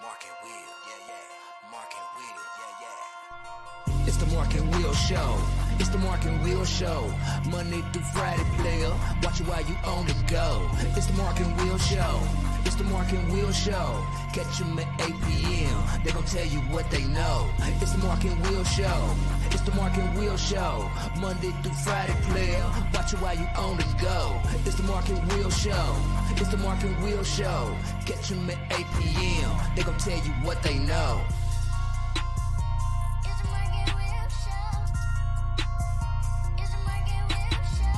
Mark and Will, yeah, yeah. Mark and Will, yeah, yeah. It's the Mark and Will Show. It's the Mark and Will Show. Monday through Friday, player. Watch it while you on the go. It's the Mark and Will Show. It's the Mark and Will Show. Catch them at 8 p.m. They gon' tell you what they know. It's the Mark and Will Show. It's the Mark and Will Show. Monday through Friday, player. Watch it while you on the go. It's the Mark and Will Show. It's the Mark and Will Show. Catch them at 8 p.m. They gon' tell you what they know. It's the Mark and Will Show. It's the Mark and Will Show.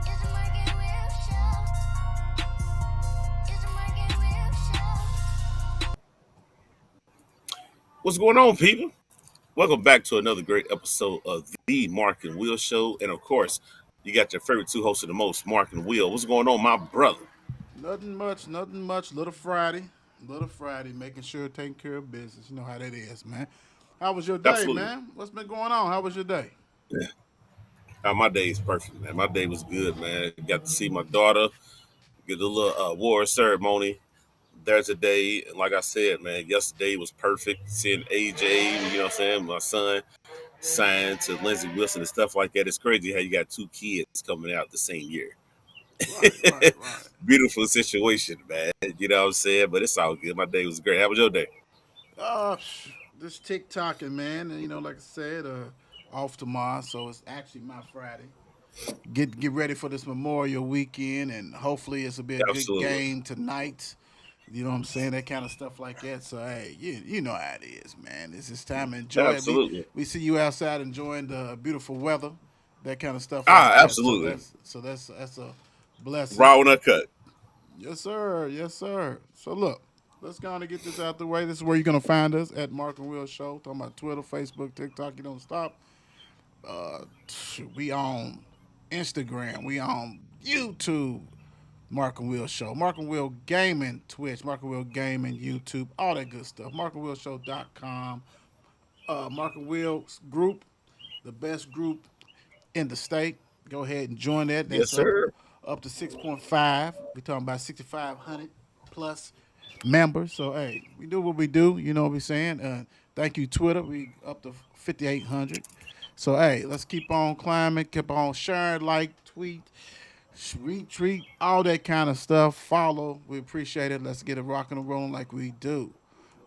It's the Mark and Will Show. It's the Mark and Will Show. What's going on, people? Welcome back to another great episode of the Mark and Will Show. And of course, you got your favorite two hosts of the most, Mark and Will. What's going on, my brother? Nothing much. Little Friday, making sure taking care of business. You know how that is, man. How was your day, Absolutely. man? What's been going on? How was your day? My day is perfect, man. My day was good, man. Got to see my daughter, get a little award ceremony. There's a day, like I said, man, yesterday was perfect. Seeing AJ, you know what I'm saying, my son, signed to Lindsey Wilson and stuff like that. It's crazy how you got two kids coming out the same year. Right. Beautiful situation, man. You know what I'm saying? But it's all good. My day was great. How was your day? Uh, this TikToking, man. And, like I said, off tomorrow, so it's actually my Friday. Get ready for this Memorial weekend, and hopefully it's will be a good Absolutely. game tonight. You know what I'm saying? That kind of stuff like that. So hey, you know how it is, man. It's just time to enjoy it. Absolutely. We see you outside enjoying the beautiful weather, that kind of stuff like that. So Absolutely. that's a blessing. Raw and uncut. Yes, sir. Yes, sir. So look, let's go on and get this out the way. This is where you're gonna find us at Mark and Will Show. Talking about Twitter, Facebook, TikTok. You don't stop. Uh, we on Instagram. We on YouTube. Mark and Will Show. Mark and Will Gaming, Twitch. Mark and Will Gaming, YouTube. All that good stuff. markandwillshow.com. Mark and Will's group, the best group in the state. Go ahead and join that. Yes, That's up sir. up to 6.5. We're talking about 6,500 plus members. So hey, we do what we do. You know what we're saying. Thank you, Twitter. We up to 5,800. So hey, let's keep on climbing. Keep on sharing, like, tweet, retweet, all that kind of stuff. Follow. We appreciate it. Let's get it rocking and rolling like we do.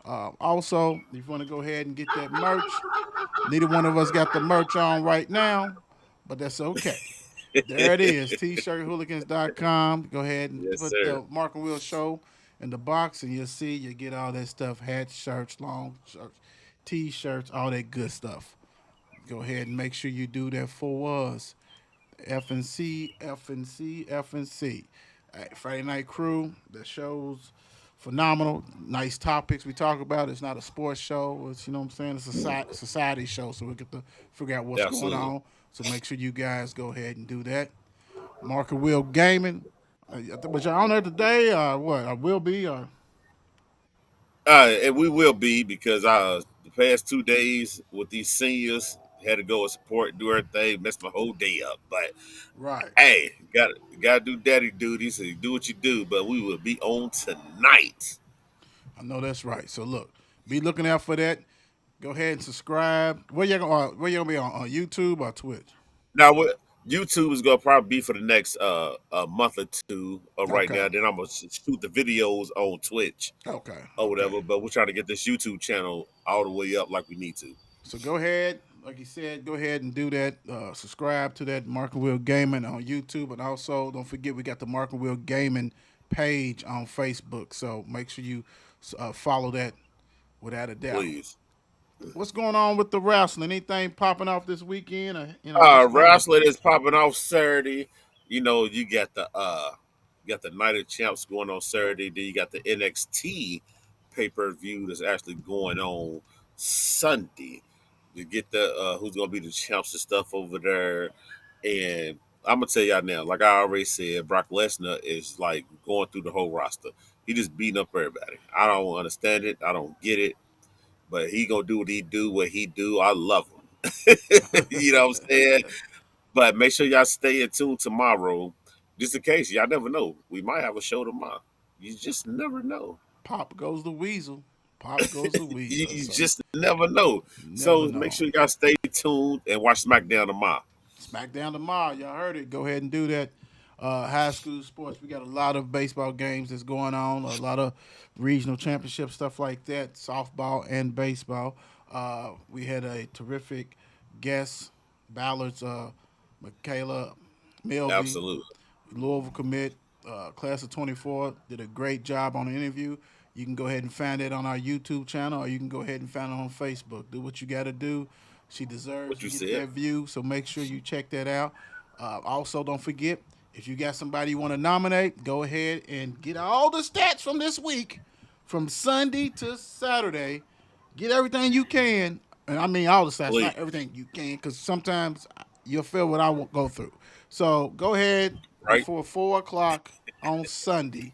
Also, if you want to go ahead and get that merch, neither one of us got the merch on right now, but that's okay. There it is, t-shirthooligans.com. Go ahead and Yes, put sir. the Mark and Will Show in the box, and you'll see you get all that stuff: hats, shirts, long shirts, t-shirts, all that good stuff. Go ahead and make sure you do that for us. FNC. Friday Night Crew, the show's phenomenal. Nice topics we talk about. It's not a sports show. It's, you know what I'm saying? It's a society show, so we get to figure out what's going Absolutely. on. So make sure you guys go ahead and do that. Mark and Will Gaming. Was you on there today or what? I will be or And we will be because the past 2 days with these seniors had to go and support and do everything, messed my whole day up. But right. hey, gotta do daddy duty, so you do what you do. But we will be on tonight. I know that's right. So look, be looking out for that. Go ahead and subscribe. Where you gonna be on YouTube or Twitch? Now what YouTube is gonna probably be for the next a month or two right Okay. now. Then I'm gonna shoot the videos on Twitch or Okay. whatever. But we're trying to get this YouTube channel all the way up like we need to. So go ahead, like you said, go ahead and do that. Subscribe to that Mark and Will Gaming on YouTube, and also don't forget we got the Mark and Will Gaming page on Facebook. So make sure you follow that without a doubt. Please. What's going on with the wrestling? Anything popping off this weekend? Or, what's going on? Wrestling is popping off Saturday. You know, you got the Night of Champs going on Saturday. Then you got the NXT pay per view that's actually going on Sunday. You get the who's gonna be the champs and stuff over there. And I'm gonna tell y'all now, like I already said, Brock Lesnar is like going through the whole roster. He just beating up everybody. I don't understand it. I don't get it. But he gonna do what he do. I love him. You know what I'm saying? But make sure y'all stay in tune tomorrow, just in case. Y'all never know. We might have a show tomorrow. You just never know. Pop goes the weasel. Pop goes the you, weasel. you So just never know. never So make know. sure you guys stay tuned and watch SmackDown tomorrow. SmackDown tomorrow. Y'all heard it. Go ahead and do that. High school sports. We got a lot of baseball games that's going on. A lot of regional championship stuff like that. Softball and baseball. We had a terrific guest, Ballard's Michaela Milby, Absolutely. Louisville commit, class of 24, did a great job on the interview. You can go ahead and find it on our YouTube channel, or you can go ahead and find it on Facebook. Do what you got to do. She deserves What to you get said. that view, so make sure you check that out. Also, don't forget, if you got somebody you want to nominate, go ahead and get all the stats from this week, from Sunday to Saturday. Get everything you can, and I mean all the stats, Please. not everything you can, because sometimes you'll feel what I won't go through. So go ahead Right? before 4 o'clock on Sunday.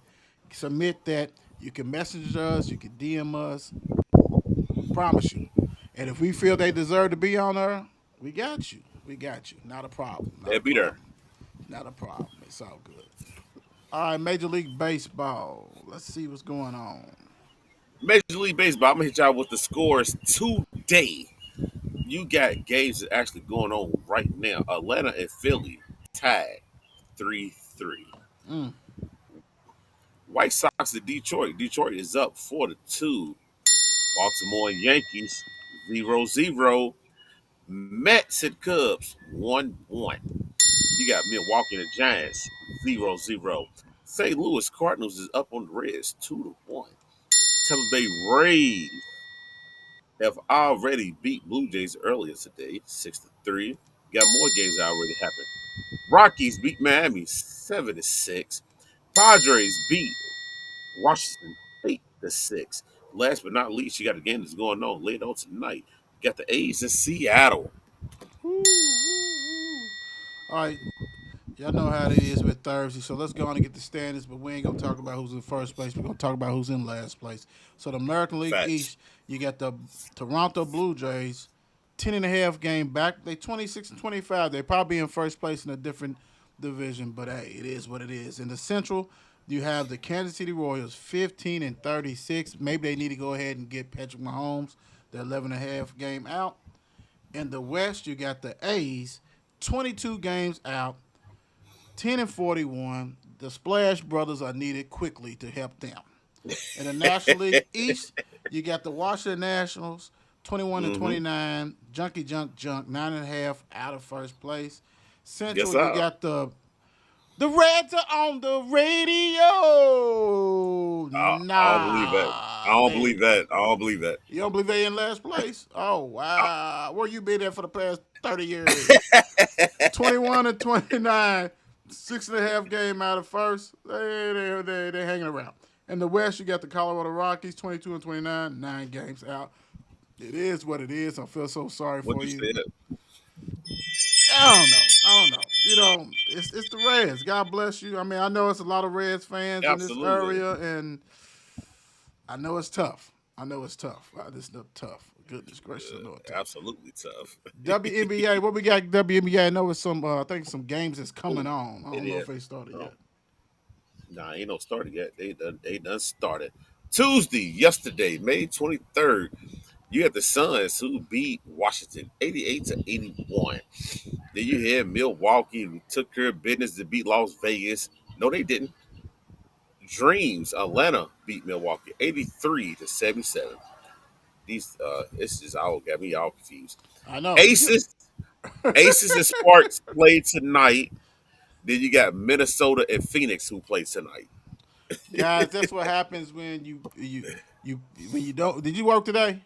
Submit that. You can message us. You can DM us. Promise you. And if we feel they deserve to be on there, we got you. We got you. Not a problem. Not They'll a be there. problem. Not a problem. It's all good. All right, Major League Baseball. Let's see what's going on. Major League Baseball, I'm going to hit y'all with the scores today. You got games that actually going on right now. Atlanta and Philly tied 3-3. Mm. White Sox at Detroit. Detroit is up 4-2. Baltimore and Yankees 0-0. Mets and Cubs 1-1. You got Milwaukee and the Giants 0-0. St. Louis Cardinals is up on the Reds 2-1. Tampa Bay Rays have already beat Blue Jays earlier today 6-3. Got more games that already happened. Rockies beat Miami 7-6. Padres beat Washington 8-6. Last but not least, you got a game that's going on later on tonight. You got the A's in Seattle. All right, y'all know how it is with Thursday, so let's go on and get the standings. But we ain't gonna talk about who's in first place. We're gonna talk about who's in last place. So the American League Facts. East, you got the Toronto Blue Jays, 10.5 game back. They 26-25. They probably in first place in a different division, but hey, it is what it is. In the Central, you have the Kansas City Royals, 15-36. Maybe they need to go ahead and get Patrick Mahomes, the 11.5 game out. In the West, you got the A's, 22 games out, 10-41. The Splash Brothers are needed quickly to help them. In the National League East, you got the Washington Nationals, 21 and Mm-hmm. 29. Junkie Junk Junk, 9.5 out of first place. Yes, Central, you sir. got the Reds are on the radio. I don't believe that. I Nah, don't they believe that. I don't believe that. you don't believe they in last place? Oh I, wow, where you been at for the past 30 years? 21-29, 6.5 game out of first. They hanging around. In the West, you got the Colorado Rockies, 22-29, 9 games out. It is what it is. I feel so sorry what for you you. said. I don't know. I don't know. It's the Reds. God bless you. I mean, I know it's a lot of Reds fans in this Absolutely. area, and I know it's tough. I know it's tough. I just know tough. Goodness gracious, I know it's tough. Absolutely tough. WNBA, what we got? WNBA, I know it's some. I think some games that's coming Oh, on. I it don't know is. if they started Oh, yet. nah, ain't no started yet. They done started. Tuesday, yesterday, May 23rd, you had the Suns who beat Washington 88-81. Then you had Milwaukee who took care of business to beat Las Vegas. No, they didn't. Dreams, Atlanta beat Milwaukee 83-77. These it's just all got me all confused. I know. Aces, Aces and Sparks play tonight. Then you got Minnesota and Phoenix who play tonight. Guys, that's what happens when you when you don't. Did you work today?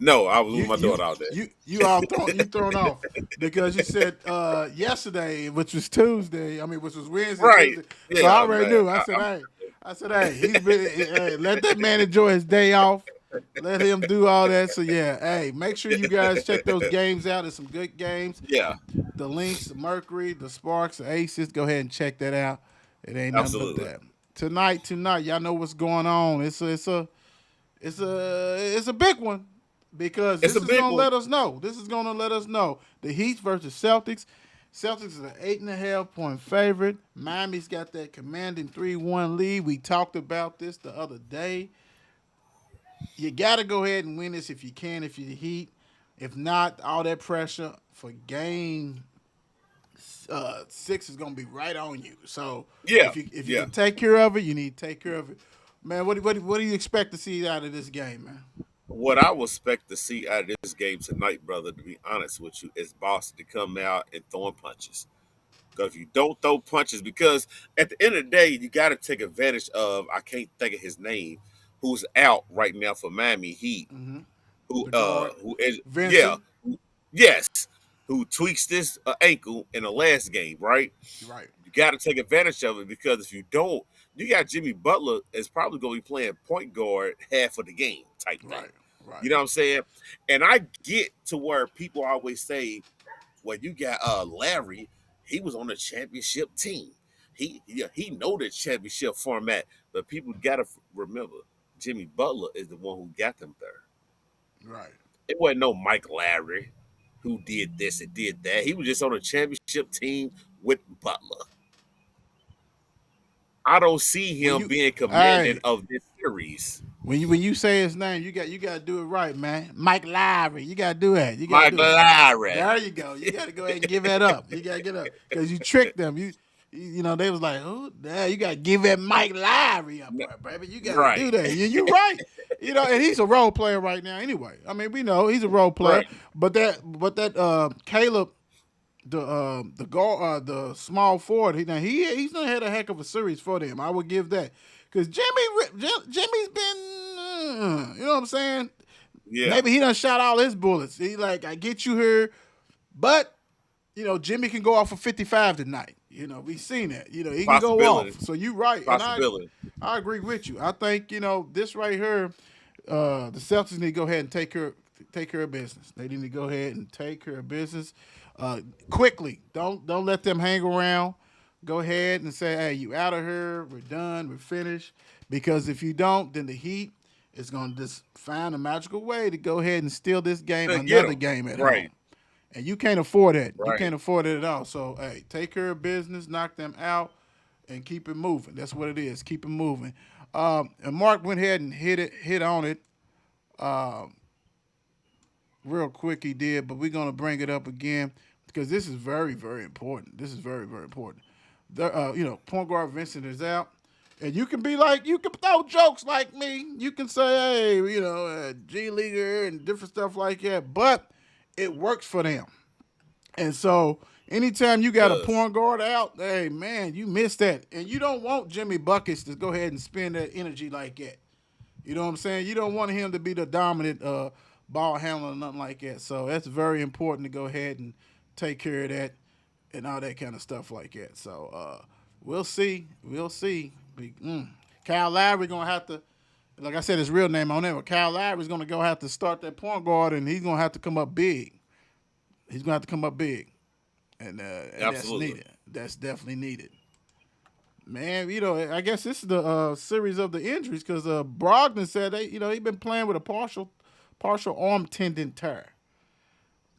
No, I was You with my you daughter out there. you all thrown off because you said yesterday, which was Tuesday. I mean, which was Wednesday, Right. Tuesday. So I Yeah, already man. knew. I said, hey, he's been. Hey, let that man enjoy his day off. Let him do all that. So yeah, hey, make sure you guys check those games out. There's some good games. Yeah, The Lynx, the Mercury, the Sparks, the Aces. Go ahead and check that out. It ain't nothing but absolutely. that. Tonight, y'all know what's going on. It's a big one because It's this a is big gonna one. let us know. This is gonna let us know the Heat versus Celtics. Celtics is an 8.5 point favorite. Miami's got that commanding 3-1 lead. We talked about this the other day. You got to go ahead and win this if you can, if you're the Heat. If not, all that pressure for game six is gonna be right on you. So Yeah, if you yeah. can take care of it, you need to take care of it. Man, what do you expect to see out of this game, man? What I would expect to see out of this game tonight, brother, to be honest with you, is Boston to come out and throwing punches. Because if you don't throw punches, because at the end of the day, you got to take advantage of, I can't think of his name, who's out right now for Miami Heat, The guard, who is, yeah, Vincent. yes, who tweaks this ankle in the last game, right? Right, You got to take advantage of it because if you don't, you got Jimmy Butler is probably going to be playing point guard half of the game type thing. right, right, You know what I'm saying? And I get to where people always say, well, you got Larry, he was on the championship team. He know the championship format, but people got to remember Jimmy Butler is the one who got them there. right. It wasn't no Mike Larry who did this and did that. He was just on a championship team with Butler. I don't see When him you, being commanding hey, of this series. when you say his name, you got to do it right, man. Mike Lowry, you got to do that. You got to Mike do it. Larry. There you go. You got to go ahead and give that up. You got to get up because you tricked them. You know they was like, oh, nah, you got to give that Mike Lowry up, baby. You got to do Right. that. You're right. And he's a role player right now. Anyway, I mean, we know he's a role player, Right. but that Caleb, the small forward, he's done had a heck of a series for them. I would give that because Jimmy's been, you know what I'm saying. Yeah. Maybe he done shot all his bullets. He like, I get you here, but Jimmy can go off for 55 tonight. We've seen that. He can go off. Possibility. So you right, and Possibility. I agree with you. I think this right here, the Celtics need to go ahead and take care of business. They need to go ahead and take care of business quickly. Don't let them hang around. Go ahead and say, hey, you out of here. We're done. We're finished. Because if you don't, then the Heat is going to just find a magical way to go ahead and steal this game, Get another him. game at home. Right. And you can't afford that. You Right. can't afford it at all. So, hey, take care of business, knock them out, and keep it moving. That's what it is. Keep it moving. And Mark went ahead and hit on it real quick. He did, but we're gonna bring it up again because this is very, very important. This is very, very important. Point guard Vincent is out. And you can throw jokes like me. You can say, hey, G Leaguer and different stuff like that. But it works for them. And so anytime you got a Does. point guard out, hey man, you miss that. And you don't want Jimmy Buckets to go ahead and spend that energy like that. You know what I'm saying? You don't want him to be the dominant ball handler or nothing like that. So that's very important to go ahead and take care of that and all that kind of stuff like that. So we'll see. We'll see. Kyle Lowry gonna have to, like I said, his real name on there. But Kyle Lowry's gonna go have to start that point guard, and he's gonna have to come up big. He's gonna have to come up big, and that's Absolutely. needed. That's definitely needed. Man, I guess this is the series of the injuries because Brogdon said he been playing with a partial arm tendon tear.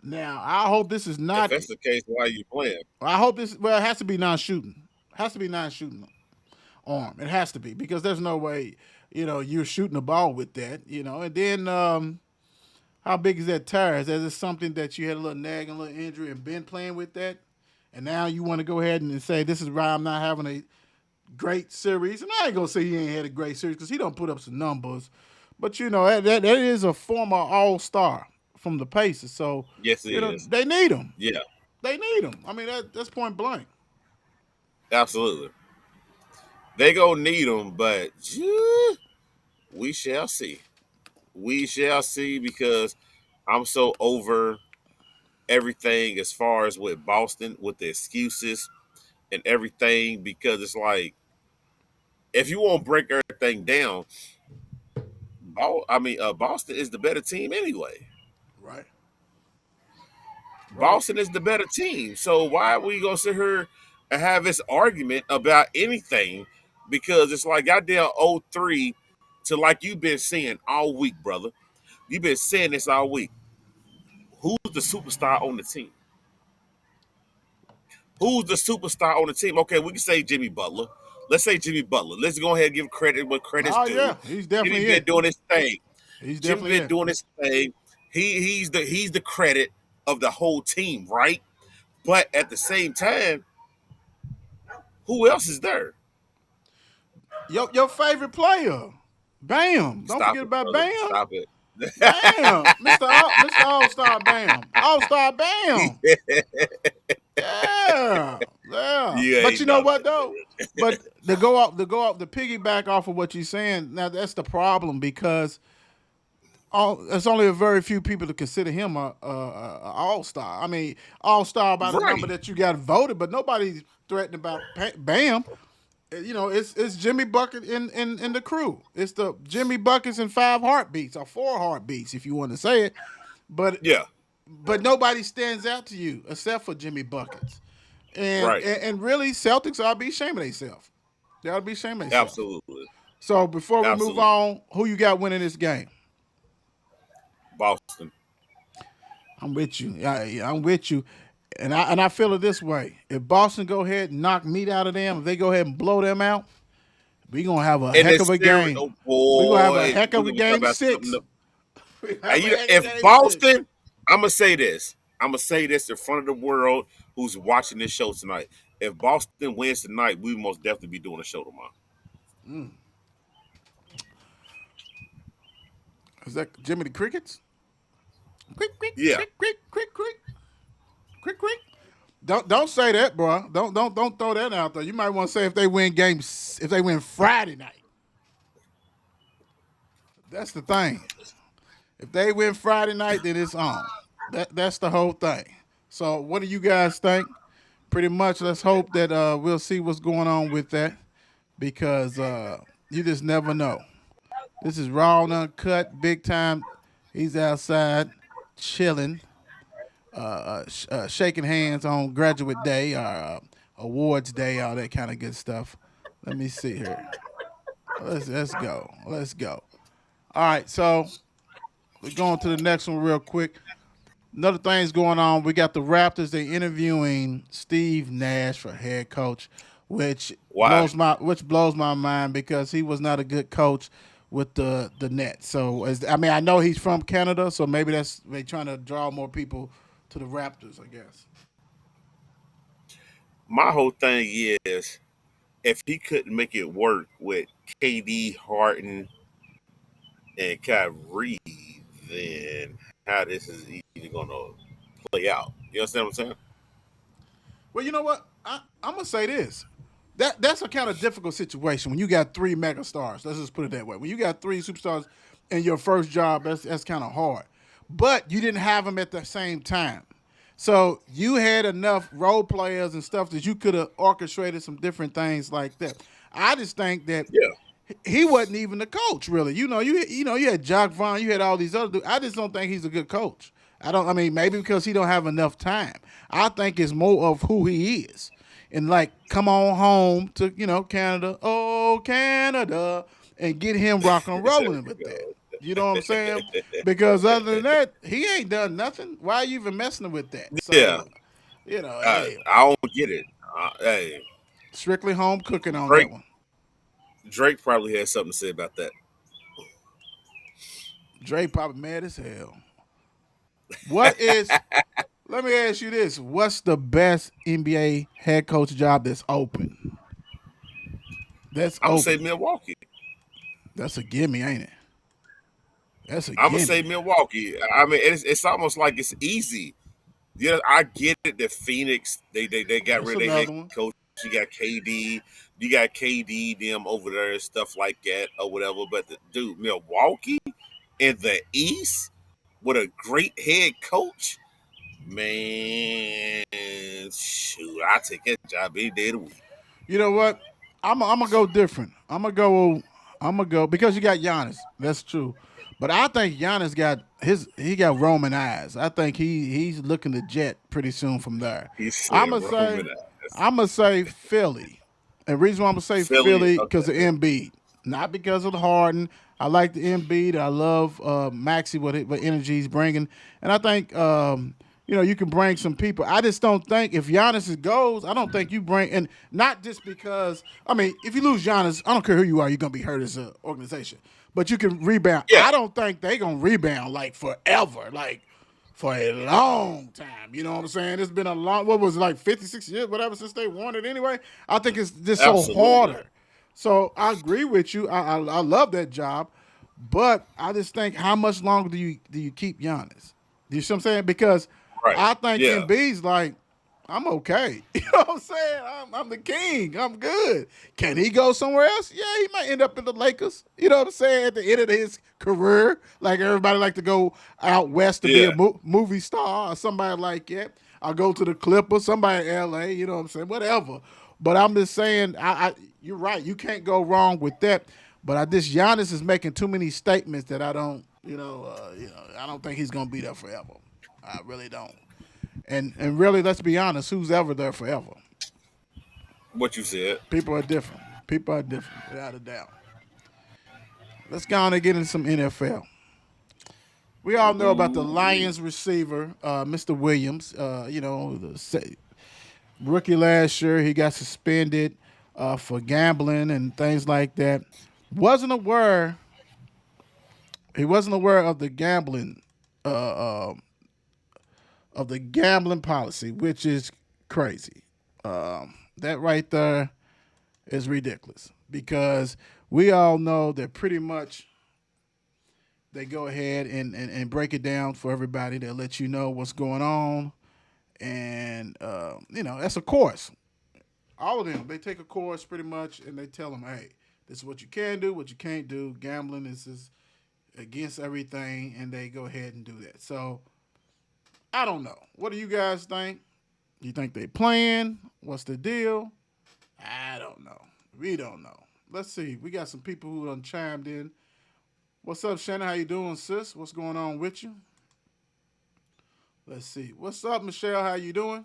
Now I hope this is If not. that's the case, why are you playing? I hope this. Well, it has to be non-shooting. Has to be non-shooting arm. It has to be because there's no way you're shooting the ball with that. And then how big is that tear? Is that just something that you had a little nagging, a little injury, and been playing with that? And now you want to go ahead and say this is why I'm not having a great series. And I ain't gonna say he ain't had a great series because he don't put up some numbers. But that is a former All Star from the Pacers, so Yes, it is. they need him. Yeah, They need him. I mean that's point blank. absolutely. They gonna need them, but we shall see. We shall see because I'm so over everything as far as with Boston with the excuses and everything because it's like if you want to break everything down, Boston is the better team anyway. Right. Right. Boston is the better team. So why are we gonna sit here and have this argument about anything? Because it's like goddamn 0-3 to like you've been saying all week, brother. You've been saying this all week. Who's the superstar on the team? Who's the superstar on the team? Okay, we can say Jimmy Butler. Let's say Jimmy Butler. Let's go ahead and give credit what credit's Oh due. yeah, he's Jimmy definitely been it. doing his thing. He's Jimmy definitely been it. doing his thing. He's the credit of the whole team, right? But at the same time, who else is there? Your favorite player, Bam. Don't Stop forget it, about brother. Bam. Stop it. Bam, Mr. All Star Bam, All Star Bam. Yeah, yeah. You But you ain't know what nothing. though? But to piggyback off of what you're saying. Now that's the problem because there's only a very few people to consider him a all star. I mean, all star by the number Right. that you got voted, but nobody's threatened about Bam. You know, it's Jimmy Bucket in the crew. It's the Jimmy Buckets and five heartbeats or four heartbeats, if you want to say it. But Yeah. nobody stands out to you except for Jimmy Buckets. And Right. really, Celtics ought to be ashamed of themselves. They ought to be ashamed of themselves. Absolutely. So before we move Absolutely. on, who you got winning this game? Boston. I'm with you. I'm with you. And I feel it this way. If Boston go ahead and knock meat out of them, if they go ahead and blow them out, we gonna have a And heck the of a series, game. oh We gonna have a boy, heck we're of a gonna talk game about something. six. We have a heck of a If game six. Boston, I'm gonna say this. I'm gonna say this in front of the world who's watching this show tonight. If Boston wins tonight, we most definitely be doing a show tomorrow. Is that Jimmy the Crickets? Quick, quick, Yeah. quick, quick, quick, quick, quick, quick. Don't say that, bro. Don't throw that out there. You might want to say if they win Friday night. That's the thing. If they win Friday night, then it's on. That's the whole thing. So what do you guys think? Pretty much, let's hope that we'll see what's going on with that because you just never know. This is raw and uncut, big time. He's outside chilling, shaking hands on graduate day or awards day, all that kind of good stuff. Let me see here. Let's go. Let's go. All right, so we're going to the next one real quick. Another thing's going on. We got the Raptors. They interviewing Steve Nash for head coach, which Why? blows my mind because he was not a good coach with the Nets. So I know he's from Canada, so maybe that's they trying to draw more people to the Raptors. I guess. My whole thing is if he couldn't make it work with KD, Harden, and Kyrie, then how this is even gonna play out. You understand what I'm saying? Well, you know what? I'm gonna say this. That's a kind of difficult situation when you got three mega stars. Let's just put it that way. When you got three superstars in your first job, that's kind of hard. But you didn't have them at the same time. So you had enough role players and stuff that you could have orchestrated some different things like that. I just think that Yeah. he wasn't even the coach, really. You had Jock Vaughn, you had all these other dudes. I just don't think he's a good coach. I don't. I mean, maybe because he don't have enough time. I think it's more of who he is, and like, come on home to Canada, oh Canada, and get him rock and There rolling we with that. go. You know what I'm saying? Because other than that, he ain't done nothing. Why are you even messing with that? Yeah. So, hey, I don't get it. Hey, strictly home cooking on that Drake one. Drake probably had something to say about that. Dre probably mad as hell. What is Let me ask you this: what's the best NBA head coach job that's open? That's I'm gonna say open. Milwaukee. That's a gimme, ain't it? That's a I'm gonna say gimme. Milwaukee. I mean, it's almost like it's easy. Yeah, I get it. The Phoenix, they got That's rid of their head another one. coach. You got KD, them over there and stuff like that or whatever. But dude, Milwaukee in the East with a great head coach, man, shoot, I take that job any day of the week. You know what? I'm gonna go different. I'm gonna go because you got Giannis. That's true, but I think Giannis got Roman eyes. I think he's looking to jet pretty soon from there. He I'm said gonna say Roman ass. I'm gonna say Philly. And the reason why I'm gonna say Philly, Philly because of okay. Embiid, not because of the Harden. I like the Embiid. I love Maxi what energy he's bringing, and I think you can bring some people. I just don't think if Giannis goes, I don't think you bring and not just because I mean, if you lose Giannis, I don't care who you are, you're gonna be hurt as an organization. But you can rebound. Yeah, I don't think they gonna rebound like forever, like for a long time. You know what I'm saying? It's been a long what was it, like 56 years, whatever, since they won it anyway. I think it's just so absolutely. harder. So I agree with you. I love that job. But I just think how much longer do you keep Giannis? You see what I'm saying? Because Right. I think Yeah. Embiid's like, I'm okay. You know what I'm saying? I'm the king. I'm good. Can he go somewhere else? Yeah, he might end up in the Lakers. You know what I'm saying? At the end of his career, like everybody like to go out west to be a Yeah. movie star or somebody like that. I'll go to the Clippers, somebody in LA. You know what I'm saying? Whatever. But I'm just saying, you're right. You can't go wrong with that. But I just Giannis is making too many statements that I don't, I don't think he's gonna be there forever. I really don't. And really, let's be honest, who's ever there forever? What you said. People are different. People are different, without a doubt. Let's go on and get into some NFL. We all know about the Ooh. Lions receiver, Mr. Williams. Rookie last year, he got suspended for gambling and things like that. Wasn't aware. He wasn't aware of the gambling policy, which is crazy. That right there is ridiculous because we all know that pretty much they go ahead and break it down for everybody. They'll let you know what's going on. And, that's a course. All of them, they take a course pretty much and they tell them, hey, this is what you can do, what you can't do. Gambling is against everything, and they go ahead and do that. So, I don't know. What do you guys think? You think they playing? What's the deal? I don't know. We don't know. Let's see. We got some people who done chimed in. What's up, Shannon? How you doing, sis? What's going on with you? Let's see. What's up, Michelle? How you doing?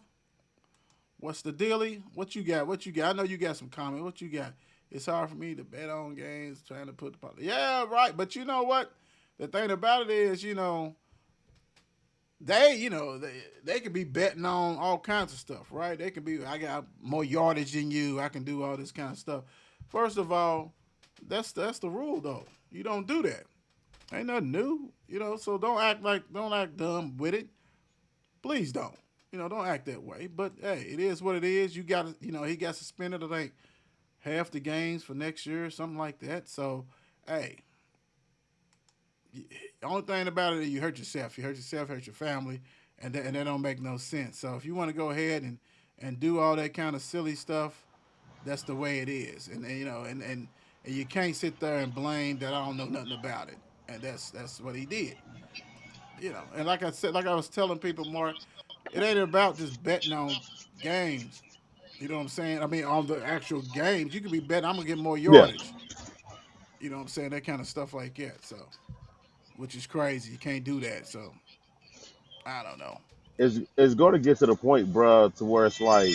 What's the dealie? What you got? What you got? I know you got some comment. What you got? It's hard for me to bet on games trying to put the yeah, right. But you know what? The thing about it is, they could be betting on all kinds of stuff, right? They could be I got more yardage than you. I can do all this kind of stuff. First of all, that's the rule though. You don't do that. Ain't nothing new, So don't act dumb with it. Please don't. Don't act that way. But hey, it is what it is. You got he got suspended I think half the games for next year or something like that. So hey, the only thing about it is you hurt yourself. You hurt yourself, hurt your family, and that don't make no sense. So if you want to go ahead and do all that kind of silly stuff, that's the way it is. And you can't sit there and blame that I don't know nothing about it. And that's what he did. And like I said, like I was telling people, Mark, it ain't about just betting on games. You know what I'm saying? I mean, on the actual games, you could be betting I'm gonna get more Yeah, yardage. You know what I'm saying? That kind of stuff like that. So, which is crazy. You can't do that. So, I don't know. it's going to get to the point, bruh, to where it's like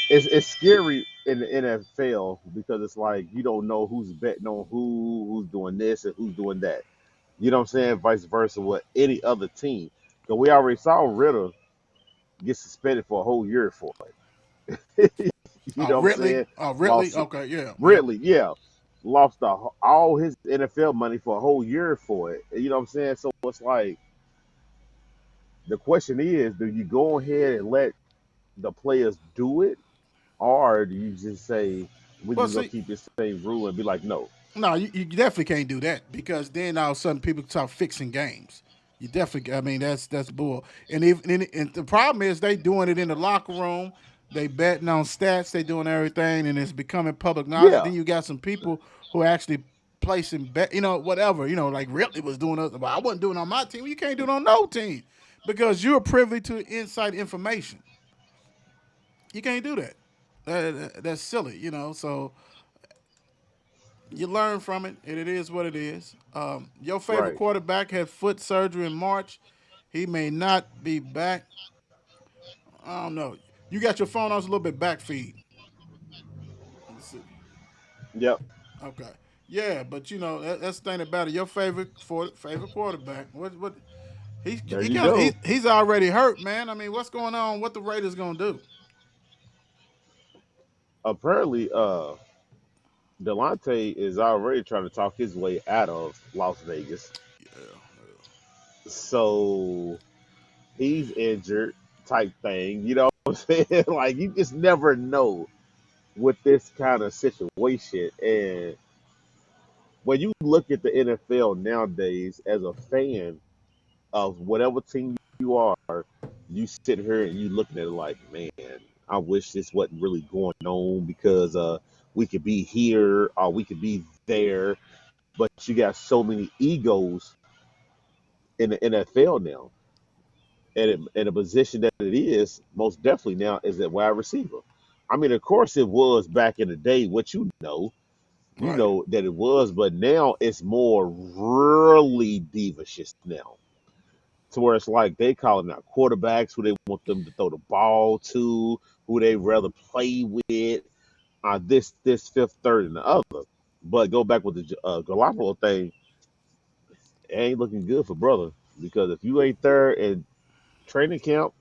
it's scary in the NFL because it's like you don't know who's betting on who's doing this, and who's doing that. You know what I'm saying? Vice versa with any other team. Because we already saw Ritter get suspended for a whole year for it. You Oh, know what I'm Ridley. saying? Oh, Ridley. Lost Okay, yeah, yeah. Ridley, yeah, lost all his NFL money for a whole year for it. You know what I'm saying? So it's like the question is, do you go ahead and let the players do it, or do you just say we're Well, just gonna see, keep this same rule and be like, no? no, you definitely can't do that because then all of a sudden people start fixing games. You definitely, I mean, that's bull. And the problem is they doing it in the locker room. They betting on stats. They doing everything, and it's becoming public knowledge. Yeah, Then you got some people who are actually placing bet, whatever, like Ridley was doing. But I wasn't doing it on my team. You can't do it on no team because you're privy to inside information. You can't do that. That's silly, So you learn from it, and it is what it is. Your favorite right. quarterback had foot surgery in March. He may not be back. I don't know. You got your phone on, it's a little bit back feed. Let's see. Yep. Okay. Yeah, but that's the thing about it. Your favorite quarterback. What There you go. He's already hurt, man. I mean, what's going on? What the Raiders gonna do? Apparently, Delonte is already trying to talk his way out of Las Vegas. Yeah. So he's injured type thing. You know what I'm saying? Like you just never know with this kind of situation. And when you look at the NFL nowadays as a fan of whatever team you are, you sit here and you looking at it like, man, I wish this wasn't really going on because we could be here or we could be there. But you got so many egos in the NFL now. And in a position that it is, most definitely now is at wide receiver. I mean, of course it was back in the day, what you Right. know that it was, but now it's more really divious now. To where it's like they calling out quarterbacks who they want them to throw the ball to, who they rather play with, this fifth, third, and the other. But go back with the Garoppolo thing, it ain't looking good for brother because if you ain't there in training camp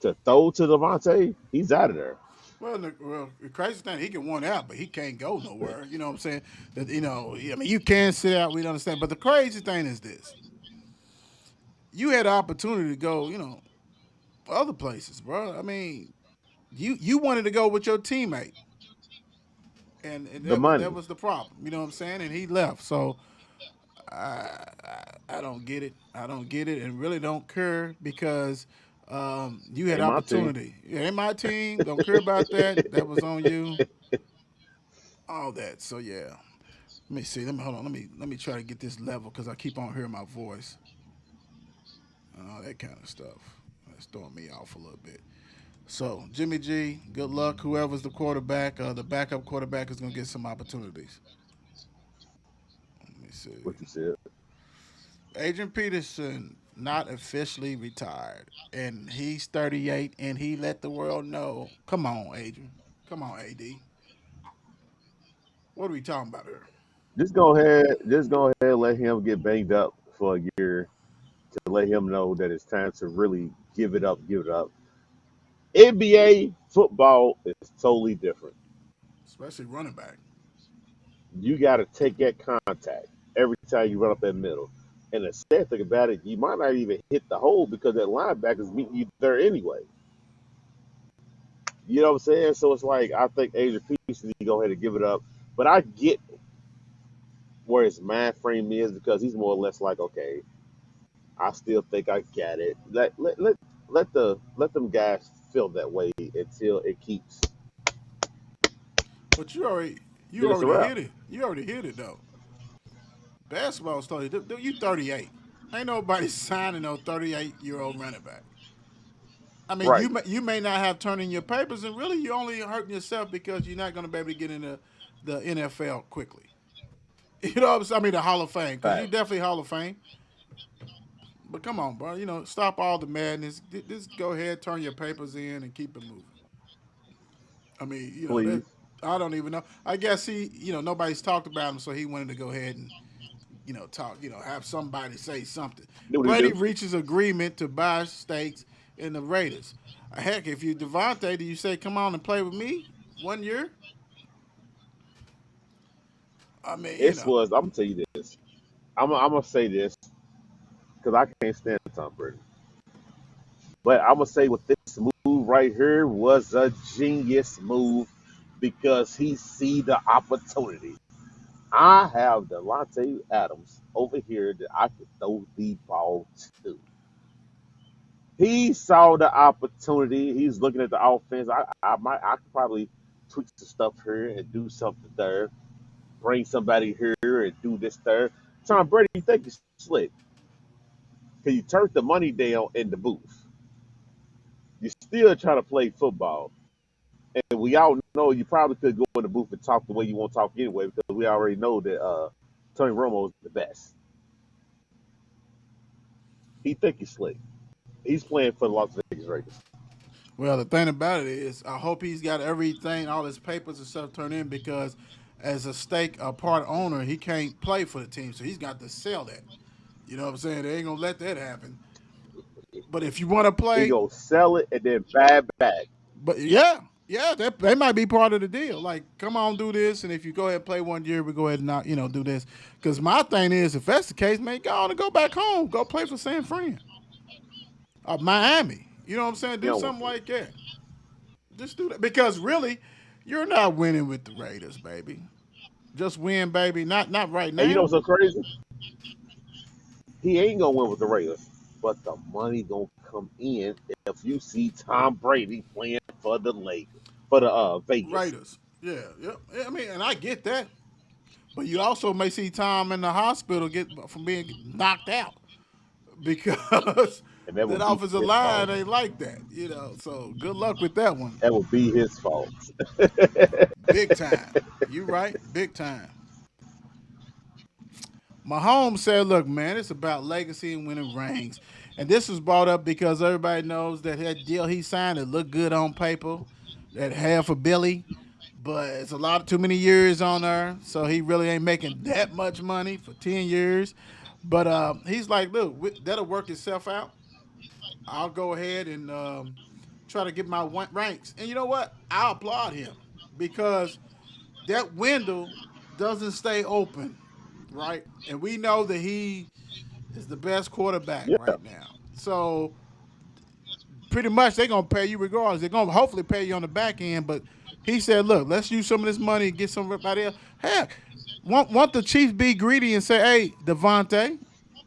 to throw to Devontae, he's out of there. The crazy thing, he can one out, but he can't go nowhere. You know what I'm saying? That I mean, you can sit out. We understand, but the crazy thing is this: you had the opportunity to go, other places, bro. I mean, you wanted to go with your teammate, and The that money, was the problem. You know what I'm saying? And he left, so I don't get it. I don't get it, and really don't care because you had ain't my team. opportunity. It ain't my team. Don't care about that. That was on you. All that. So yeah. Let me see. Let me hold on. Let me try to get this level because I keep on hearing my voice and all that kind of stuff. That's throwing me off a little bit. So Jimmy G, good luck. Whoever's the quarterback, the backup quarterback is gonna get some opportunities. Let me see. What you said. Adrian Peterson not officially retired, and he's 38, and he let the world know. Come on, Adrian. Come on, AD. What are we talking about here? Just go ahead and let him get banged up for a year to let him know that it's time to really give it up, give it up. NBA football is totally different. Especially running back. You got to take that contact every time you run up that middle. And the sad thing about it, you might not even hit the hole because that linebacker's meeting you there anyway. You know what I'm saying? So it's like I think Adrian Peterson need to go ahead and give it up. But I get where his mind frame is because he's more or less like, okay, I still think I got it. Let them guys feel that way until it keeps. But you Then it's a already wrap. hit it. You already hit it though. Basketball started. You 38. Ain't nobody signing no 38-year-old running back. I mean, Right. you may not have turned in your papers, and really, you're only hurting yourself because you're not going to be able to get into the NFL quickly. You know what I'm saying? I mean, the Hall of Fame, because you Facts. definitely Hall of Fame. But come on, bro. Stop all the madness. Just go ahead, turn your papers in, and keep it moving. I mean, that Please. I don't even know. I guess nobody's talked about him, so he wanted to go ahead and talk, have somebody say something. Do what he Brady do. reaches agreement to buy stakes in the Raiders. Heck, if you Devontae, do you say, come on and play with me 1 year? I mean, It was. I'm gonna tell you this. I'm gonna say this because I can't stand Tom Brady. But I'm gonna say with this move right here was a genius move because he see the opportunity. I have Delonte Adams over here that I could throw the ball to. He saw the opportunity. He's looking at the offense. I could probably tweak some stuff here and do something there. Bring somebody here and do this there. Tom Brady, you think he's slick? Because you turned the money down in the booth. You still trying to play football. And we all know you probably could go in the booth and talk the way you want to talk anyway, because we already know that Tony Romo is the best. He think he's slick. He's playing for the Las Vegas Raiders. well, the thing about it is, I hope he's got everything, all his papers and stuff turned in because as a stake, a part owner, he can't play for the team, so he's got to sell that. You know what I'm saying? They ain't gonna let that happen. But if you want to He play, go sell it and then buy it back. but yeah, yeah, they might be part of the deal. Like, come on, do this, and if you go ahead and play 1 year, we go ahead and not, do this. Because my thing is, if that's the case, man, go on and go back home, go play for San Fran or Miami. You know what I'm saying? You Do don't want something to. like that. Just do that because really, you're not winning with the Raiders, baby. Just win, baby. Not right And you know now. what's so crazy? He ain't gonna win with the Raiders, but the money gonna come in if you see Tom Brady playing for the Vegas. Raiders. Yeah, yep. Yeah, I mean, and I get that, but you also may see Tom in the hospital get from being knocked out because And that that would be offensive his line fault. ain't like that. So good luck with that one. That would be his fault. Big time. You right. Big time. Mahomes said, "Look, man, it's about legacy and winning rings." And this was brought up because everybody knows that deal he signed it looked good on paper, that half a billy, but it's a lot too many years on there, so he really ain't making that much money for 10 years. But he's like, "Look, that'll work itself out. I'll go ahead and try to get my ranks." And you know what? I applaud him because that window doesn't stay open, right? And we know that he is the best quarterback Yeah, right now. So pretty much they're gonna pay you regardless. They're gonna hopefully pay you on the back end. But he said, "Look, let's use some of this money and get somebody else." Heck, want the Chiefs be greedy and say, "Hey, Devontae, why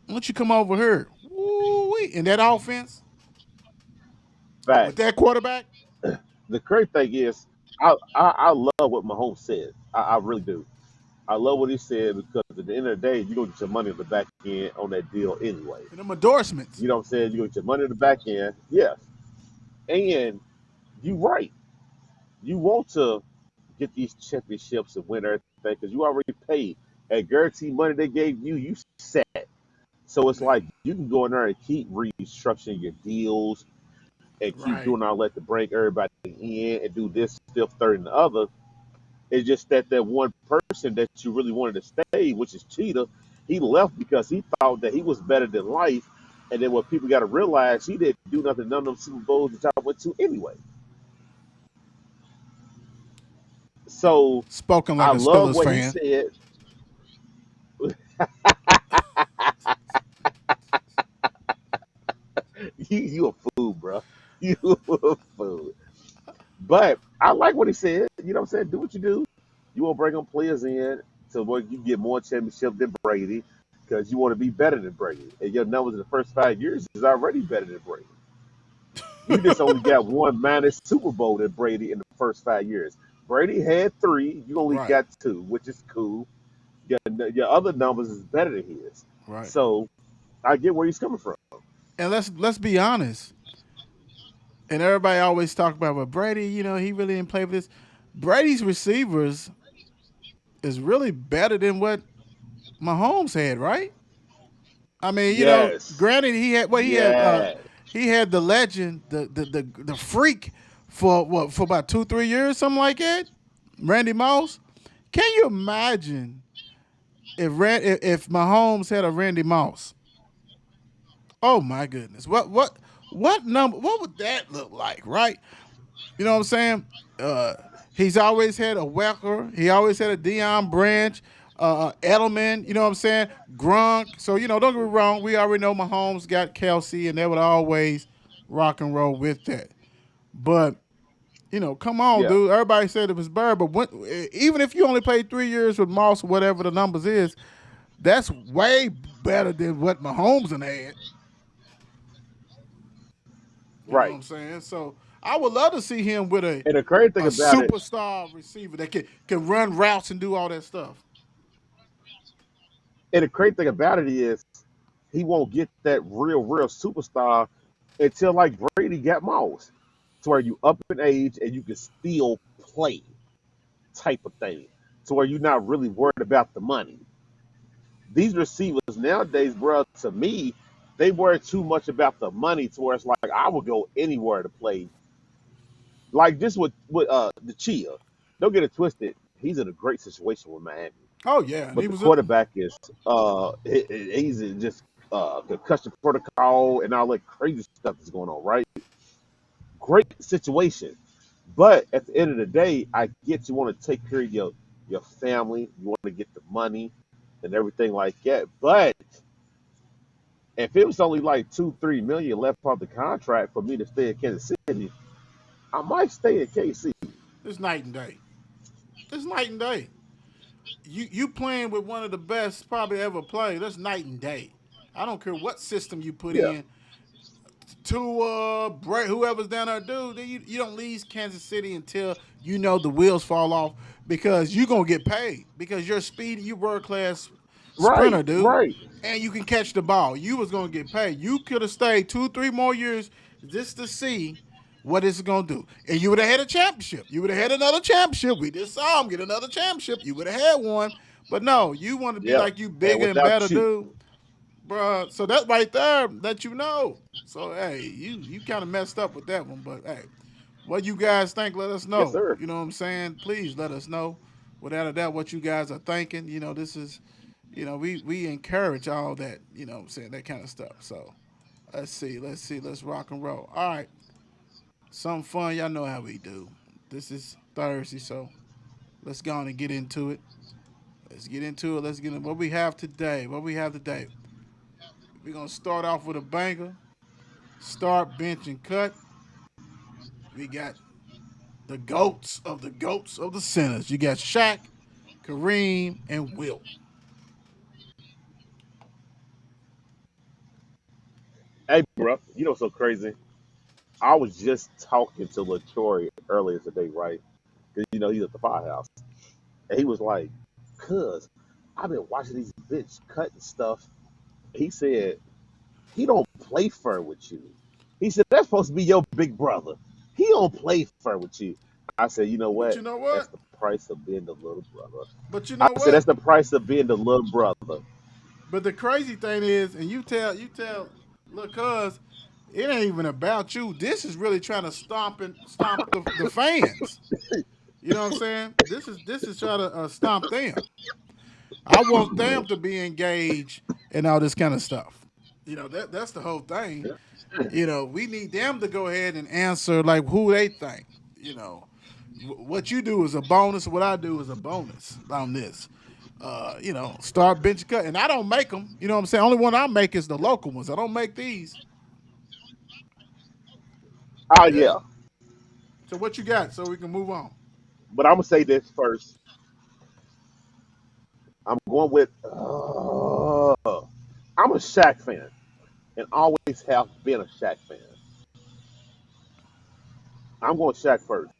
don't you come over here?" Woo-wee. In that offense with facts. that quarterback, The crazy thing is, I love what Mahomes said. I really do. I love what he said because at the end of the day, you gonna get your money on the back end on that deal anyway. and them endorsements, You know what I'm saying? You gonna get your money on the back end, yes. And you right. You want to get these championships and win everything because you already paid. And guaranteed money they gave you, you set. So it's yeah, like you can go in there and keep restructuring your deals and keep right. doing all that to bring everybody in and do this, still third, and the other. It's just that one person that you really wanted to stay, which is Cheetah, he left because he thought that he was better than life. And then what people got to realize, he didn't do nothing, none of them Super Bowls that y'all went to anyway. So Spoken I like a love Steelers what he fan. said. You a fool, bro. You a fool. But I like what he said. You know what I'm saying? Do what you do. You want to bring them players in so where you get more championship than Brady because you want to be better than Brady. And your numbers in the first 5 years is already better than Brady. You just only got one minus Super Bowl than Brady in the first 5 years. Brady had three. You only Right, got two, which is cool. Your other numbers is better than his. right. So I get where he's coming from. And let's be honest. And everybody always talk about, well, Brady, he really didn't play for this. Brady's receivers is really better than what Mahomes had, right? I mean, Yes. granted Yes. he had the legend, the freak for what for about 2 3 years, something like that. Randy Moss. Can you imagine if Mahomes had a Randy Moss? Oh my goodness. What number what would that look like, right? You know what I'm saying? Uh, he's always had a Wecker. He always had a Deion Branch, Edelman. You know what I'm saying? Gronk. So don't get me wrong. We already know Mahomes got Kelsey, and they would always rock and roll with that. But come on, Yeah. dude. Everybody said it was Bird, but even if you only played 3 years with Moss, whatever the numbers is, that's way better than what Mahomes and had. You know what Right. I'm saying? So I would love to see him with a And the crazy thing a about it, superstar receiver that can run routes and do all that stuff. and the crazy thing about it is, he won't get that real superstar until like Brady got Moss, to where you up in age and you can still play type of thing, to where you're not really worried about the money. These receivers nowadays, bro, to me, they worry too much about the money, to where it's like I would go anywhere to play. Like just with the Chia, don't get it twisted. He's in a great situation with Miami. Oh yeah, and But he the was a quarterback is he's just concussion protocol and all that crazy stuff that's going on, right? Great situation. But at the end of the day, I get you want to take care of your family, you want to get the money and everything like that. But if it was only like 2, 3 million left on the contract for me to stay in Kansas City, I might stay in KC. It's night and day. It's night and day. You playing with one of the best probably ever played. That's night and day. I don't care what system you put Yeah, in. To whoever's down there, dude, you don't leave Kansas City until you know the wheels fall off because you're gonna get paid because you're speedy, you world class right, sprinter, dude, right. and you can catch the ball. You was gonna get paid. You could have stayed 2, 3 more years just to see what it's gonna do, and you would have had a championship. You would have had another championship. We just saw him get another championship. You would have had one, but no, you want to be Yeah. like you And bigger and better, without you, dude, bruh. So that's right there that you know. So hey, you kind of messed up with that one, but hey, what you guys think? Let us yes, know. sir. You know what I'm saying? Please let us know. Without a doubt, what you guys are thinking. You know, this is, we encourage all that. You know what I'm saying, that kind of stuff. So let's see, let's rock and roll. All right, something fun. Y'all know how we do. This is Thursday, so let's go on and get into it. Let's get into it. Let's get in what we have today. What we have today. We're gonna start off with a banger. Start, bench, and cut. We got the goats of the centers. You got Shaq, Kareem, and Wilt. Hey, bro, you know what's so crazy? I was just talking to Latory earlier today, right? Because he's at the firehouse, and he was like, "Cuz, I've been watching these bitch cutting stuff." He said he don't play fair with you. He said that's supposed to be your big brother. He don't play fair with you. I said, you know But what? you know That's what? the price of being the little brother. But you I know said what? that's the price of being the little brother. But the crazy thing is, and you tell, look, cuz it ain't even about you. This is really trying to stomp the fans. You know what I'm saying? This is trying to stomp them. I want them to be engaged and all this kind of stuff. That's the whole thing. We need them to go ahead and answer like who they think. You know, what you do is a bonus. What I do is a bonus on this. Start bench cut, and I don't make them. You know what I'm saying? Only one I make is the local ones. I don't make these. Oh Yeah. yeah, So what you got? So we can move on. but I'm gonna say this first. I'm going with. I'm a Shaq fan and always have been a Shaq fan. I'm going Shaq first.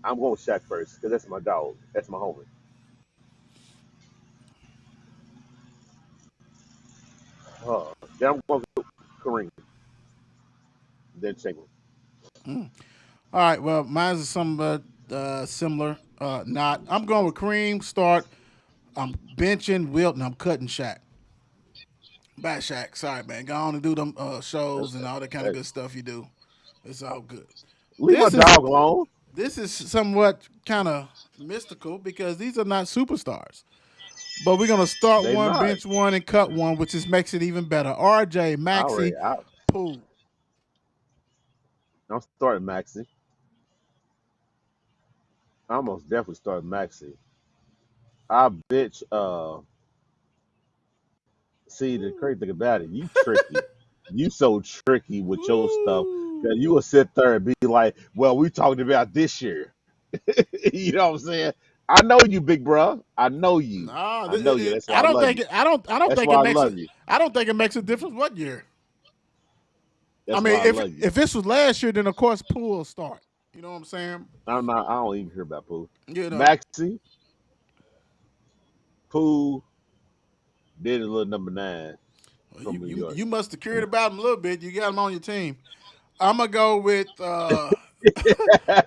I'm going Shaq first because that's my dog. That's my homie. Then I'm going to Kareem. Then Chamberlain. All right. Well, mine's is some similar. Not. I'm going with Cream. Start. I'm benching Wilt and I'm cutting Shaq. Bye, Shaq. Sorry, man. Go on and do them shows and all that kind of Hey, good stuff you do. It's all good. leave my This is dog alone. this is somewhat kind of mystical because these are not superstars. But we're gonna start They one, not. bench one, and cut one, which just makes it even better. RJ, I already Maxi, out. Poole. I'm starting Maxi. I almost definitely start Maxi. I bitch. See, the crazy thing about it, you tricky. You so tricky with your stuff that you Woo. will sit there and be like, "Well, we talking about this year." You know what I'm saying? I know you, big bro. I know you. Nah, I know you. That's why I I don't love think you. it. I don't That's think it why I makes love it. you. I don't think it makes a difference what year. I That's mean, why I if love you. if this was last year, then of course Poole will start. You know what I'm saying? I'm not. I don't even hear about Pooh. You know, Maxie, Pooh, did a little number 9 from you New you York. you must have cared about him a little bit. You got him on your team. I'm gonna go with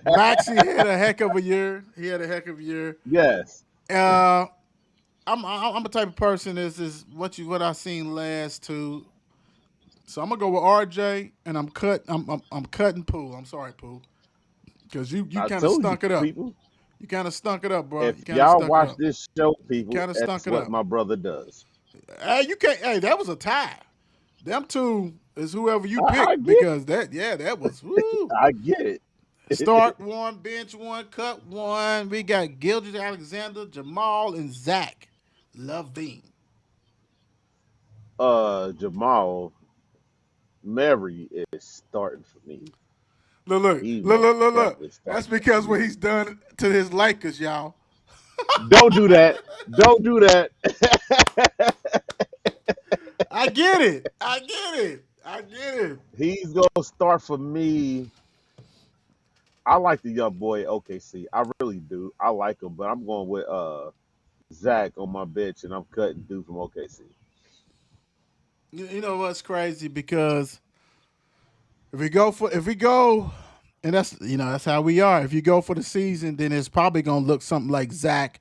Maxie had a heck of a year. He had a heck of a year. Yes. Uh, I'm a type of person is what I seen last two. So I'm gonna go with RJ and I'm cutting Pooh. I'm sorry, Pooh, because you I kind of told you, stunk it up. people. You kind of stunk it up, bro. If You kind of y'all stunk it watch up. this show, You people, kind of that's stunk it what up. my brother does. Hey, you can't. Hey, that was a tie. Them two is whoever you I pick get because that was woo. I get it. Start one, bench one, cut one. We got Gildred Alexander, Jamal, and Zach Levine. Jamal Mary is starting for me. Look, look, He look, most look, look, look. definitely That's starting for because what me. he's done to his Lakers, y'all. Don't do that. Don't do that. I get it. I get it. I get it. He's gonna start for me. I like the young boy OKC. I really do. I like him, but I'm going with Zach on my bench, and I'm cutting dude from OKC. You know what's crazy? Because if we go, and that's how we are. If you go for the season, then it's probably gonna look something like Zach,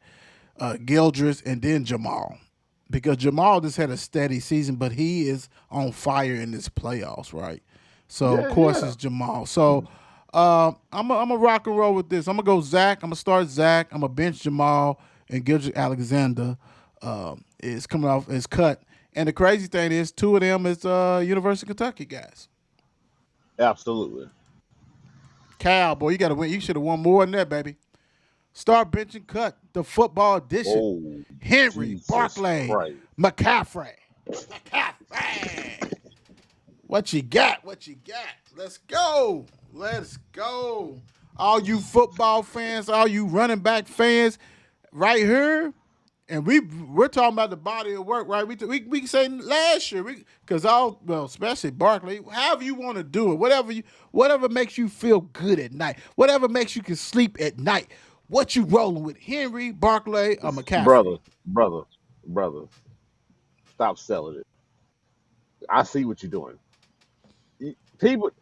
Gildress, and then Jamal, because Jamal just had a steady season, but he is on fire in this playoffs, right? So of Yeah, course yeah. it's Jamal. So I'm a rock and roll with this. I'm gonna go Zach. I'm gonna start Zach. I'm gonna bench Jamal, and Gildress Alexander is coming off is cut. And the crazy thing is, two of them is University of Kentucky guys. Absolutely. Cal, boy, you got to win. You should have won more than that, baby. Start benching cut the football edition. Oh, Henry, Jesus Barclay, Christ. McCaffrey. McCaffrey. What you got? What you got? Let's go. Let's go. All you football fans, all you running back fans, right here. And we're talking about the body of work, right? We can say last year, because especially Barkley, however you want to do it, whatever makes you feel good at night, whatever makes you can sleep at night. What you rolling with, Henry, Barkley, or McCaffrey? Brother, brother, brother, stop selling it. I see what you're doing.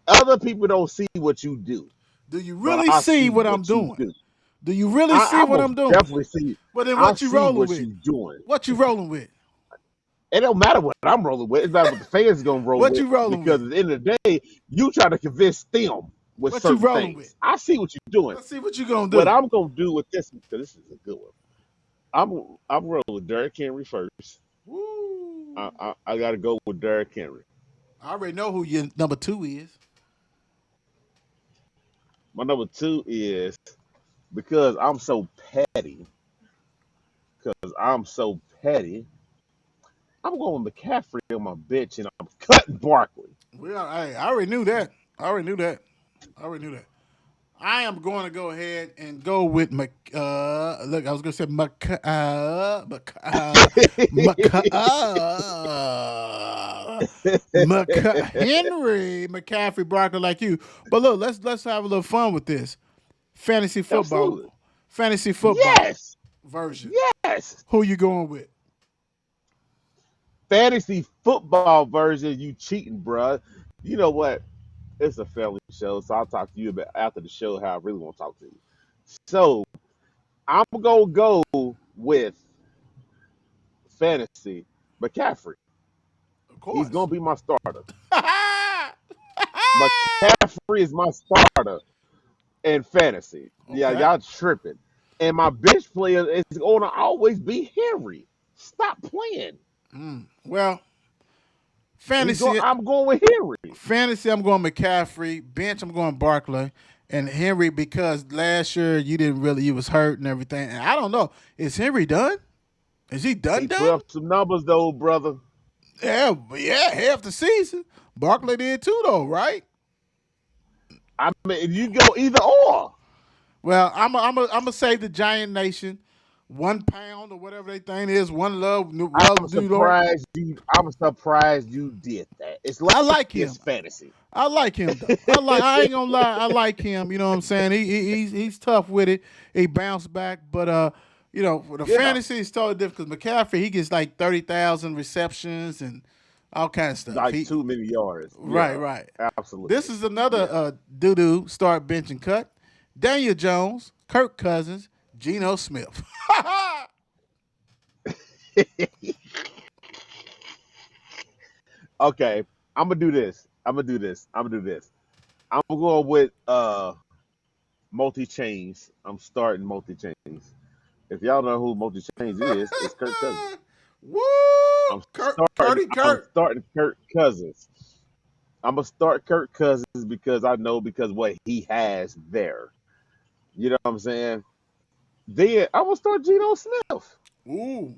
Other people don't see what you do, Do you but really I see see what I'm what you doing? do. Do you really see I what most I'm doing? definitely see. Well, then I what you see rolling what with? you doing. What you rolling with? It don't matter what I'm rolling with. It's not what the fans gonna roll What with you rolling because with? at the end of the day, you try to convince them with What you certain rolling with? things. I see what you're doing. Let's see what you gonna What do. I'm gonna do with this because this is a good one. I'm rolling with Derrick Henry first. Woo. I got to go with Derrick Henry. I already know who your number two is. My number two is because I'm so petty. Because I'm so petty. I'm going with McCaffrey on my bench, and I'm cutting Barkley. Well, I already knew that. I already knew that. I already knew that. I am going to go ahead and go with look, I was going to say Henry McCaffrey Barker like you. But look, let's have a little fun with this fantasy football, Absolutely. fantasy football Yes. version. Yes. Who you going with? Fantasy football version, you cheating, bruh. You know what? It's a family show, so I'll talk to you about after the show how I really want to talk to you. So I'm gonna go with fantasy McCaffrey. Of He's course. gonna be my starter. McCaffrey is my starter in fantasy. Yeah, Okay. y'all tripping. And my bench player is gonna always be Henry. Stop playing. Well, fantasy I'm going with Henry. Fantasy, I'm going McCaffrey. Bench, I'm going Barkley. And Henry, because last year you was hurt and everything. And I don't know, is Henry done? Is he done He put done? up some numbers though, brother. Yeah, half the season. Barkley did too, though, right? I mean, you go either or. Well, I'm a save the Giant Nation. 1 pound or whatever they thing is. One love, I'm New York. surprised you. I'm surprised you did that. It's like I like him. it's fantasy. I like him though. I ain't gonna lie. I like him. You know what I'm saying? He's tough with it. He bounced back, but for the Yeah, fantasy is totally different because McCaffrey he gets like 30,000 receptions and all kind of stuff. like too many yards. Right, Yeah, right. This absolutely. is another Yeah. doo doo start bench and cut. Daniel Jones, Kirk Cousins, Geno Smith. Okay, I'm gonna do this. I'm gonna do this. I'm gonna do this. I'm gonna go with multi chains. I'm starting multi chains. If y'all know who multi chains is, it's Kirk Cousins. Woo! I'm starting. Curdy I'm Kurt. starting Kirk Cousins. I'm gonna start Kirk Cousins because I know because what he has there. You know what I'm saying? Then I'm gonna start Geno Smith. Ooh,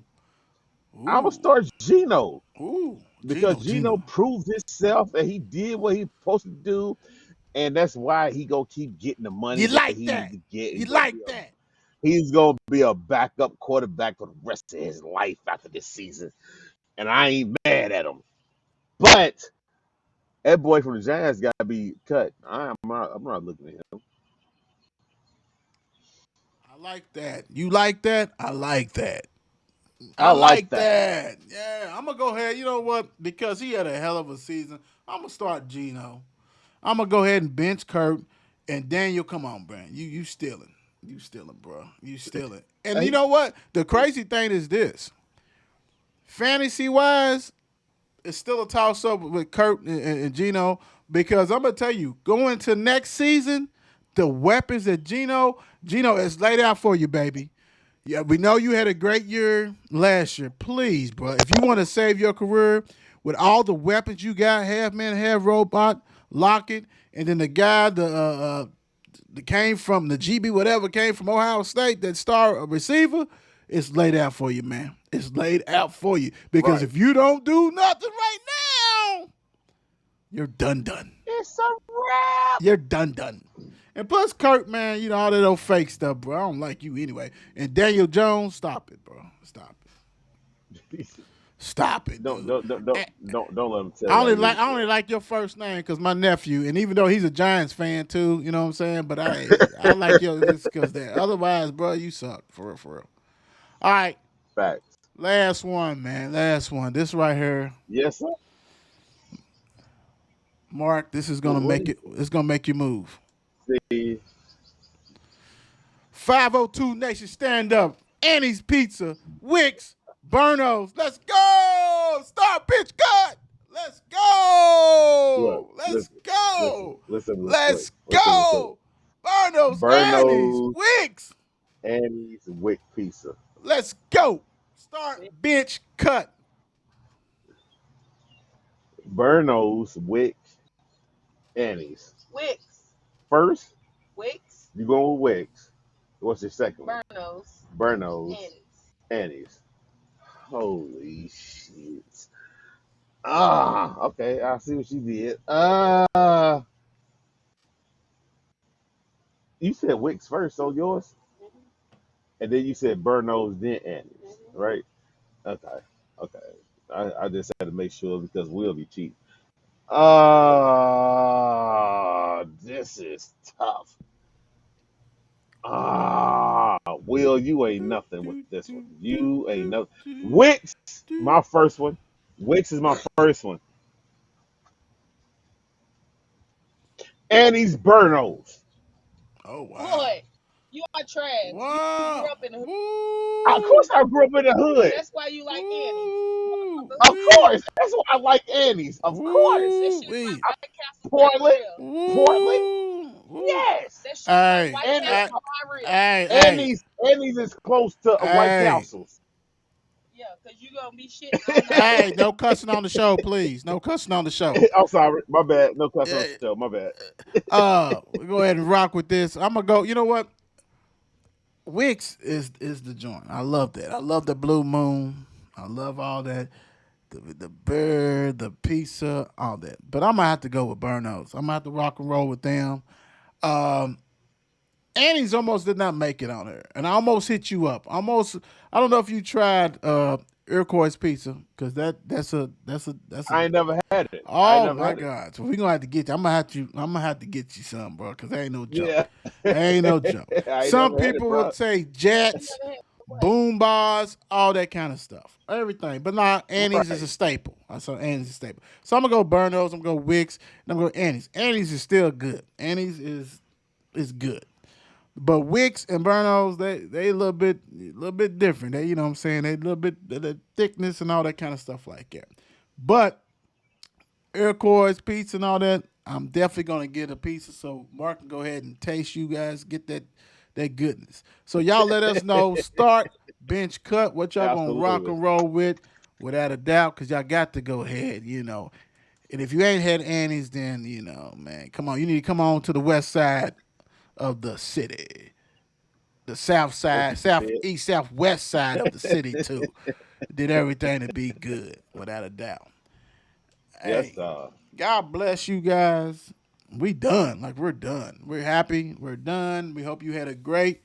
I'm gonna ooh, start Geno ooh. because Gino, Geno Gino. proved himself and he did what he supposed to do, and that's why he gonna keep getting the money You that like he need that? to get. You like that? He's gonna be a backup quarterback for the rest of his life after this season, and I ain't mad at him. But that boy from the Giants got to be cut. I'm not looking at him. I like that. You like that? I like that. I I like like that. that. Yeah, I'm gonna go ahead. You know what? Because he had a hell of a season, I'm gonna start Gino. I'm gonna go ahead and bench Kurt and Daniel. Come on, Brand. You stealing. You stealing, bro. You stealing. And you Hey, know what? The crazy thing is this: fantasy wise, it's still a toss up with Kurt and Gino because I'm gonna tell you, going to next season, the weapons that Gino is laid out for you, baby. Yeah, we know you had a great year last year. Please, bro, if you want to save your career with all the weapons you got, half man, half robot, Lockett, and then the guy that came from the GB, whatever came from Ohio State, that star receiver, it's laid out for you, man. It's laid out for you because right. if you don't do nothing right now, you're done. It's a wrap. You're done. And plus, Kurt, man, you know all that old fake stuff, bro. I don't like you anyway. And Daniel Jones, stop it, bro. Stop it. Stop it, don't dude. don't don't don't And don't let him tell you how you really I only feel. like your first name because my nephew, and even though he's a Giants fan too, you know what I'm saying. But I like your just because that. Otherwise, bro, you suck for real, for real. All right, Facts. last one, man. Last one. This right here, Yes, sir. Mark. This is gonna What make is it. It's gonna make you move. it? See, 502 Nation, stand up. Annie's Pizza, Wicks, Burnos. Let's go. Start pitch cut. Let's look, go. Let's listen, go. listen real quick. Let's Listen real quick. go. Burnos, Annie's, Burnos Wicks. and he's Wick Pizza. Let's go. Start bench cut. Burnos, Wick, Annie's. Wicks. First, Wicks. you go with Wicks. What's your second one? Burnos. Burnos, Annie's. Annie's. Holy shit. Ah, okay. I see what you did. You said Wicks first on yours, and then you said Burnos, then Annie's, right? Okay, okay. I just had to make sure because we'll be cheap. This is tough. Will, you ain't nothing with this one. You ain't nothing. Wicks, my first one. Wicks is my first one. Annie's Burnos. Oh, wow. Boy, you are trash. You grew Wow. up in the hood. Of course, Woo. I grew up in the hood. That's why you like Annie's. Woo. Motherfucker. Of Wee. course, that's why I like Annie's. Of course, That Woo. shit is Wee. like White Castle for Portland, real. Portland. Woo. Woo. Yes, That shit is like Hey, White and hey, Castle for real. hey. Annie's is close to White Hey, Castles. Yeah, because you going to be shitting all night. hey, no cussing on the show, please. No cussing on the show. I'm sorry, my bad. No cuss on Yeah, the show. My bad. we go ahead and rock with this. I'm gonna go. You know what? Wix is the joint. I love that. I love the blue moon. I love all that. The bird, the pizza, all that. But I'm gonna have to go with Burnos. I'm gonna have to rock and roll with them. Um, Annie's almost did not make it on there, and I almost hit you up. Almost, I don't know if you tried Iroquois pizza because that's a. I ain't never had it. I ain't Oh never my had it. God! So we gonna have to get you. I'm gonna have to get you some, bro, because that ain't no joke. Yeah, That ain't no joke. I ain't Some never had it, people bro. would say You jets, never had what? boom bars, all that kind of stuff, everything. But nah, Annie's is a Right. staple. I saw Annie's is a staple. So I'm gonna go Burnos. I'm gonna go Wicks. And I'm gonna go Annie's. Annie's is still good. Annie's is good. But Wicks and Burnos, they a little bit different. They, you know what I'm saying, they a little bit the thickness and all that kind of stuff like that. But Iroquois pizza and all that, I'm definitely gonna get a pizza. So Mark can go ahead and taste. You guys get that goodness. So y'all let us know. Start bench cut. What y'all gonna rock Absolutely. and roll with? without a doubt, because y'all got to go ahead, And if you ain't had Annie's, then, man, come on. You need to come on to the west side of the city. The south That's side, what you said. southeast, southwest side of the city, too. Did everything to be good, without a doubt. Yes, Hey, sir. God bless you guys. We done. Like, we're done. We're happy. We're done. We hope you had a great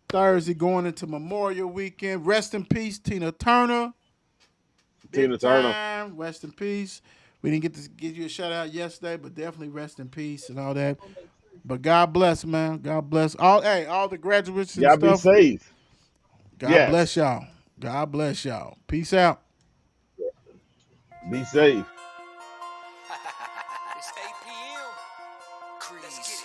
Thursday going into Memorial Weekend. Rest in peace, Tina Turner. Tina Big Turner. time. Rest in peace. We didn't get to give you a shout out yesterday, but definitely rest in peace and all that. But God bless, man. God bless all the graduates and Y'all be stuff. safe. God bless Yes. y'all. God bless y'all. Peace out. Be safe. It's 8 p.m. Let's get it.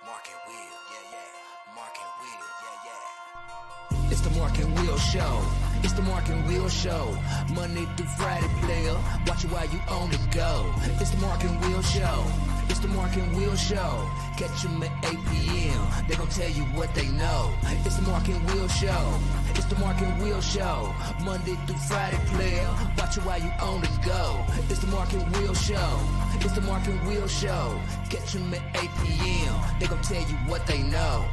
Mark and Will, yeah, yeah. Mark and Will, yeah, yeah. It's the Mark and Will Show. It's the Mark and Will Show. Monday through Friday, player. Watch it while you on the go. It's the Mark and Will Show. It's the Mark and Will Show. Catch them at 8 p.m. They gon' tell you what they know. It's the Mark and Will Show. It's the Mark and Will Show. Monday through Friday, player. Watch it while you on the go. It's the Mark and Will Show. It's the Mark and Will Show. Catch them at 8 p.m. They gon' tell you what they know.